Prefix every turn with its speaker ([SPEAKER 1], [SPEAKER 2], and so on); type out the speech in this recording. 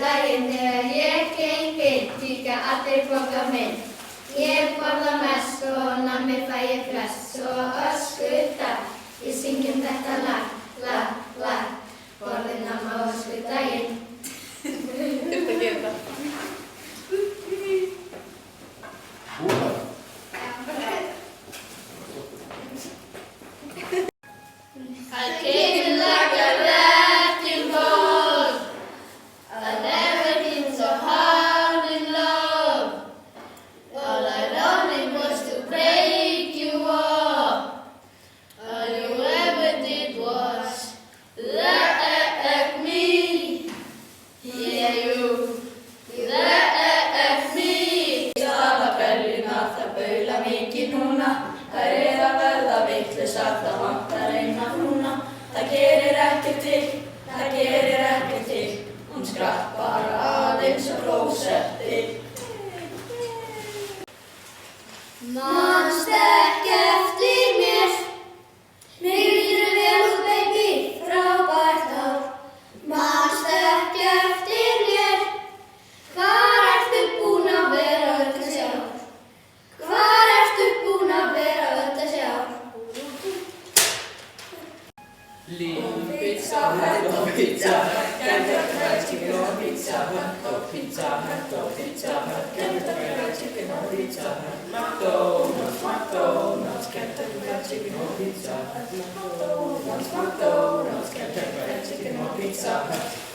[SPEAKER 1] daginn þegar ég geng inn, kíkja allir flokka minn. Ég borða mest og nammi fæ ég flest, svo öskudag, ég syngjum þetta lag, lag, lag. Borði namma og öskudaginn.
[SPEAKER 2] Þurftu að gera það.
[SPEAKER 1] I came in like a wrecking ball. I've never been so hard in love. All I wanted was to break you off. All you ever did was wreck me. Yeah, you wreck me.
[SPEAKER 3] Staða beljuna, það baula mikið núna. Þær að verða vitlausar, það vantar eina frúna. Það gerir ekkert til, það gerir ekkert til. Hún skrappar aðeins á klósetti.
[SPEAKER 1] Manstu ekki eftir mér? Mig líður vel út, baby, frábært ár. Manstu ekki eftir mér? Hvar ertu búin að vera öll þessi ár? Hvar ertu búin að vera öll þessi ár?
[SPEAKER 3] Lean Pizza Hut og Pizza Hut, Kentucky Fried Chicken og Pizza Hut og Pizza Hut og Pizza Hut, Kentucky Fried Chicken og Pizza Hut, McDonald's, McDonald's, Kentucky Fried Chicken og Pizza Hut, McDonald's, McDonald's, Kentucky Fried Chicken og Pizza Hut.